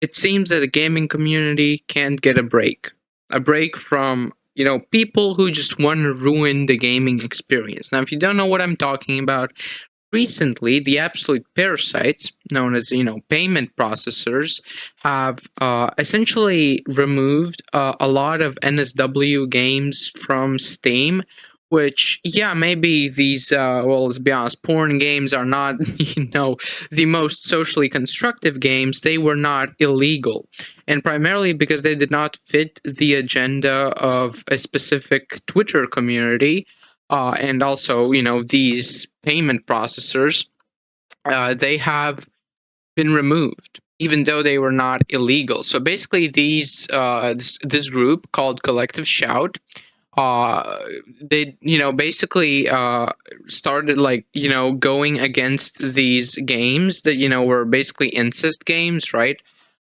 it seems that the gaming community can't get a break from people who just want to ruin the gaming experience. Now, if you don't know what I'm talking about, recently the absolute parasites known as payment processors have essentially removed a lot of NSW games from Steam, which, yeah, maybe these well, let's be honest, porn games are not the most socially constructive games. They were not illegal, and primarily because they did not fit the agenda of a specific Twitter community. And also, these payment processors, they have been removed, even though they were not illegal. So basically, this group called Collective Shout, they basically started going against these games that were basically incest games, right?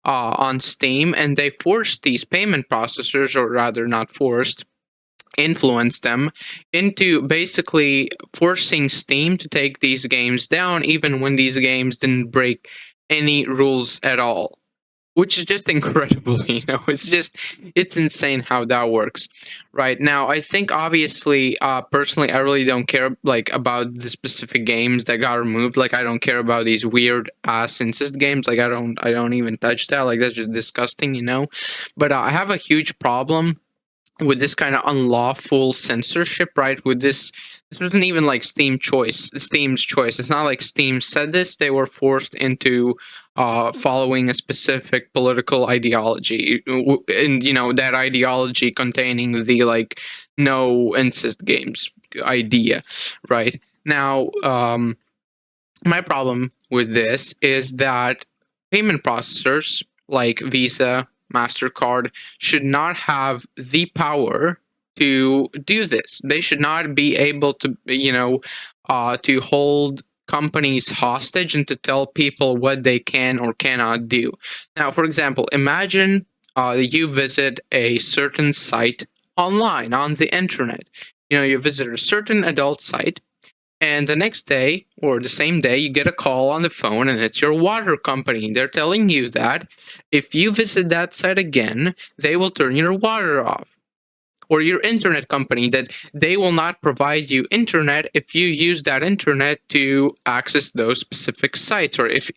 On Steam, and they forced these payment processors, or rather, not forced, influence them into basically forcing Steam to take these games down, even when these games didn't break any rules at all. Which is just incredible, it's insane how that works. Right now, I think obviously, personally, I really don't care about the specific games that got removed. Like, I don't care about these weird ass incest games. Like, I don't even touch that. Like, that's just disgusting. But I have a huge problem with this kind of unlawful censorship, right? With this wasn't even like Steam's choice. It's not like Steam said this. They were forced into following a specific political ideology, and that ideology containing the no incest games idea, right? Now, my problem with this is that payment processors like Visa, MasterCard should not have the power to do this. They should not be able to, to hold companies hostage and to tell people what they can or cannot do. Now, for example, imagine you visit a certain site online on the internet. You visit a certain adult site, and the next day or the same day, you get a call on the phone, and it's your water company. They're telling you that if you visit that site again, they will turn your water off. Or your internet company, that they will not provide you internet if you use that internet to access those specific sites, or if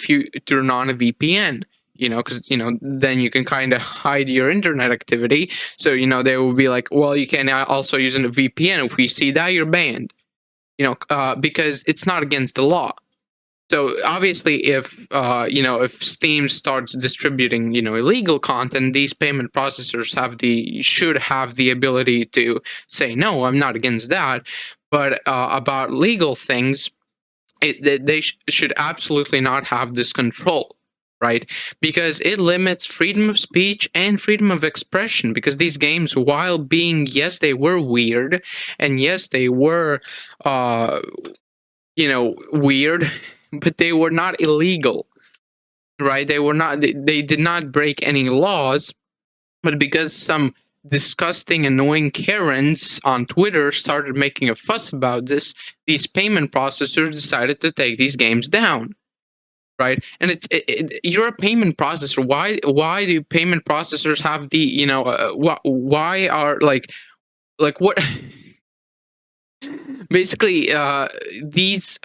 you turn on a VPN. Because then you can kind of hide your internet activity. So they will be like, well, you can also use a VPN. If we see that, you're banned. Because it's not against the law. So obviously, if Steam starts distributing illegal content, these payment processors should have the ability to say, no, I'm not against that. But about legal things, they should absolutely not have this control, right? Because it limits freedom of speech and freedom of expression. Because these games, while being, yes, they were weird, and yes, they were weird, but they were not illegal, right? They did not break any laws, but because some disgusting, annoying Karens on Twitter started making a fuss about this, these payment processors decided to take these games down, right? And you're a payment processor. Why do payment processors have the why are like what? Basically, these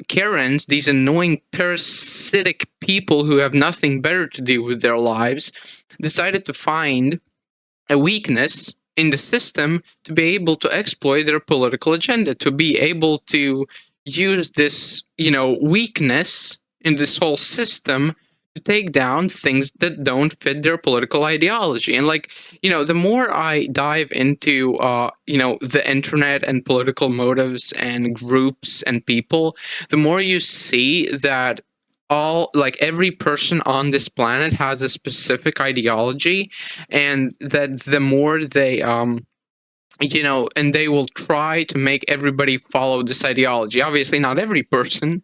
Karens, these annoying parasitic people who have nothing better to do with their lives, decided to find a weakness in the system to be able to exploit their political agenda, to be able to use this, weakness in this whole system to take down things that don't fit their political ideology. And the more I dive into the internet and political motives and groups and people, the more you see that every person on this planet has a specific ideology, and that the more they and they will try to make everybody follow this ideology. Obviously not every person,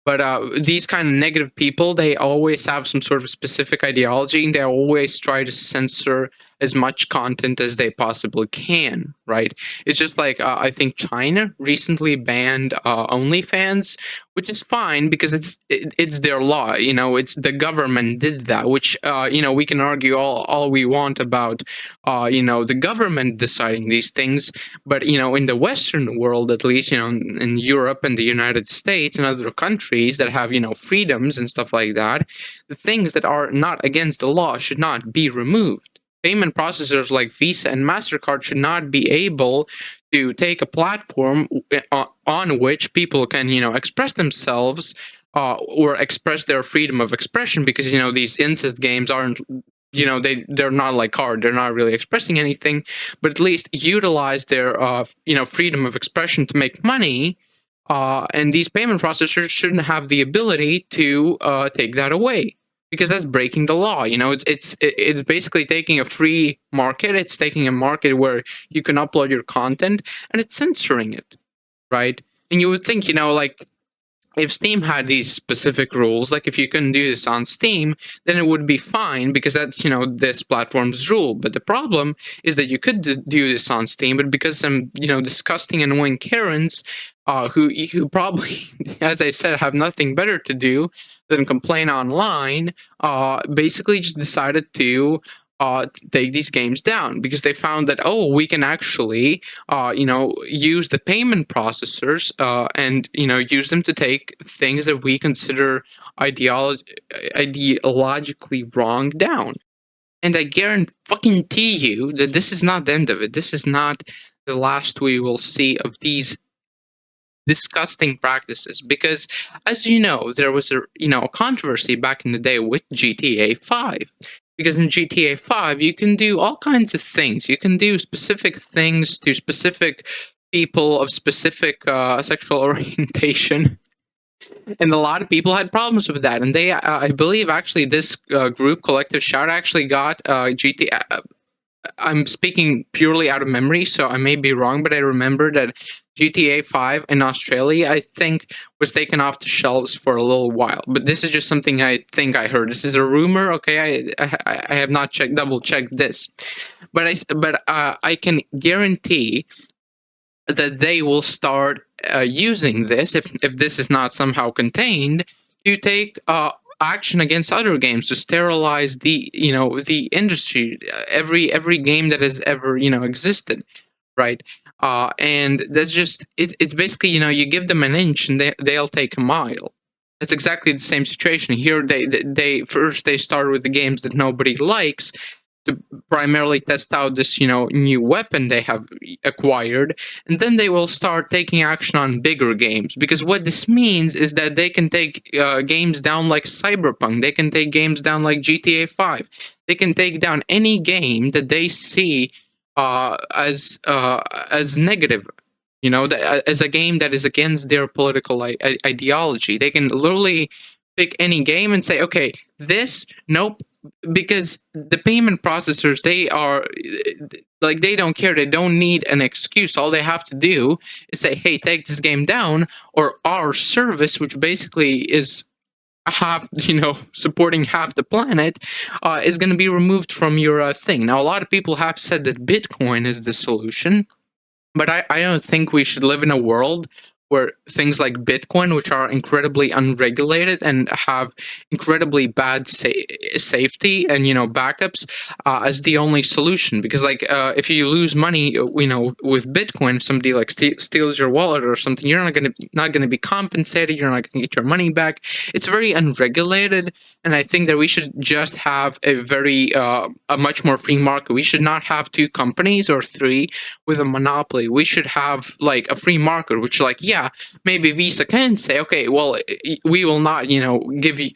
but these kind of negative people, they always have some sort of specific ideology, and they always try to censor as much content as they possibly can, right? It's just like I think China recently banned OnlyFans, which is fine because it's their law. It's the government did that, which we can argue all we want about the government deciding these things, but in the Western world, at least, in Europe and the United States and other countries that have freedoms and stuff like that, the things that are not against the law should not be removed. Payment processors like Visa and MasterCard should not be able to take a platform on which people can, express themselves or express their freedom of expression, because these incest games aren't, they're not like hard, they're not really expressing anything, but at least utilize their freedom of expression to make money. And these payment processors shouldn't have the ability to take that away, because that's breaking the law. It's basically taking a free market. It's taking a market where you can upload your content, and it's censoring it, right? And you would think, like, if Steam had these specific rules, like if you couldn't do this on Steam, then it would be fine, because that's, this platform's rule. But the problem is that you could do this on Steam, but because some, disgusting, annoying Karens, who probably, as I said, have nothing better to do than complain online, basically just decided to take these games down, because they found that, we can actually use the payment processors and use them to take things that we consider ideologically wrong down. And I guarantee you that this is not the end of it. This is not the last we will see of these disgusting practices, because, as you know, there was a controversy back in the day with GTA 5, because in GTA 5 you can do all kinds of things. You can do specific things to specific people of specific sexual orientation, and a lot of people had problems with that. And they, I believe, actually, this group, Collective Shout, actually got GTA. I'm speaking purely out of memory, so I may be wrong, but I remember that GTA 5 in Australia, I think, was taken off the shelves for a little while. But this is just something I think I heard. This is a rumor, okay? I have not double checked this, but I can guarantee that they will start using this, if this is not somehow contained, to take action against other games, to sterilize the industry, every game that has ever existed, right? And that's just it's basically, you give them an inch and they'll take a mile. It's exactly the same situation here. They first they start with the games that nobody likes, to primarily test out this new weapon they have acquired, and then they will start taking action on bigger games, because what this means is that they can take games down like Cyberpunk, they can take games down like GTA 5, they can take down any game that they see as negative, as a game that is against their political ideology. They can literally pick any game and say, okay, this, nope, because the payment processors, they are like, they don't care, they don't need an excuse. All they have to do is say, hey, take this game down, or our service, which basically is half, supporting half the planet, is going to be removed from your thing. Now, a lot of people have said that Bitcoin is the solution, but I don't think we should live in a world where things like Bitcoin, which are incredibly unregulated and have incredibly bad safety and backups, as the only solution. Because, like, if you lose money, with Bitcoin, if somebody like steals your wallet or something, you're not gonna be compensated. You're not gonna get your money back. It's very unregulated, and I think that we should just have a much more free market. We should not have two companies or three with a monopoly. We should have like a free market, which, like, yeah, maybe Visa can say, okay, well, we will not, give you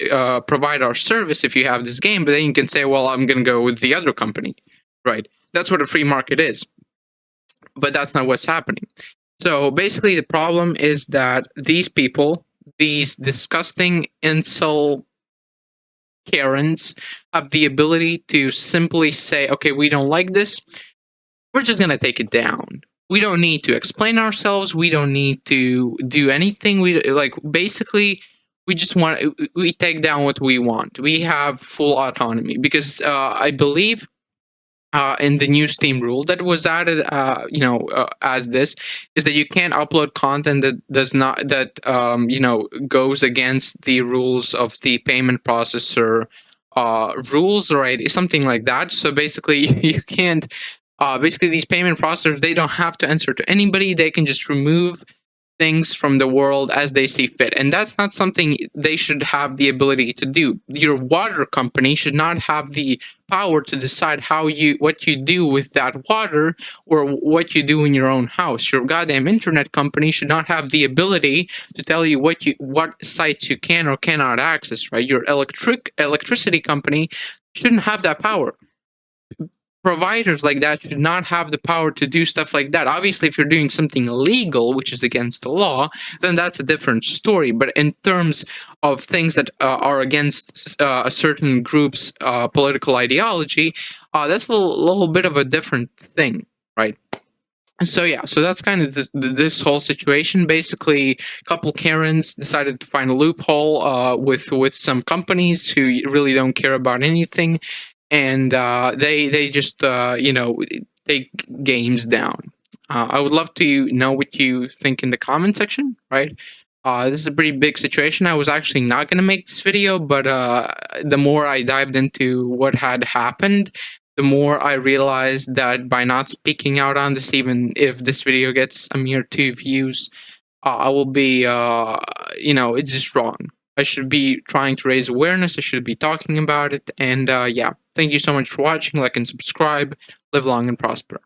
provide our service if you have this game, but then you can say, well, I'm going to go with the other company, right? That's what a free market is, but that's not what's happening. So basically, the problem is that these people, these disgusting incel Karens, have the ability to simply say, okay, we don't like this, we're just going to take it down. We don't need to explain ourselves. We don't need to do anything. Basically, we just we take down what we want. We have full autonomy, because I believe in the new Steam rule that was added, as this, is that you can't upload content that does not that goes against the rules of the payment processor rules, right? Something like that. So basically, you can't. Basically, these payment processors, they don't have to answer to anybody. They can just remove things from the world as they see fit. And that's not something they should have the ability to do. Your water company should not have the power to decide what you do with that water or what you do in your own house. Your goddamn internet company should not have the ability to tell you what sites you can or cannot access, right? Your electricity company shouldn't have that power. Providers like that should not have the power to do stuff like that. Obviously, if you're doing something illegal, which is against the law, then that's a different story. But in terms of things that are against a certain group's political ideology, that's a little bit of a different thing, right? So yeah, so that's kind of this whole situation. Basically, a couple Karens decided to find a loophole with some companies who really don't care about anything, and they just take games down. I would love to know what you think in the comment section. Right, this is a pretty big situation. I was actually not going to make this video, but the more I dived into what had happened, the more I realized that by not speaking out on this, even if this video gets a mere 2 views, I will be, it's just wrong. I should be trying to raise awareness. I should be talking about it. And yeah, thank you so much for watching. Like and subscribe. Live long and prosper.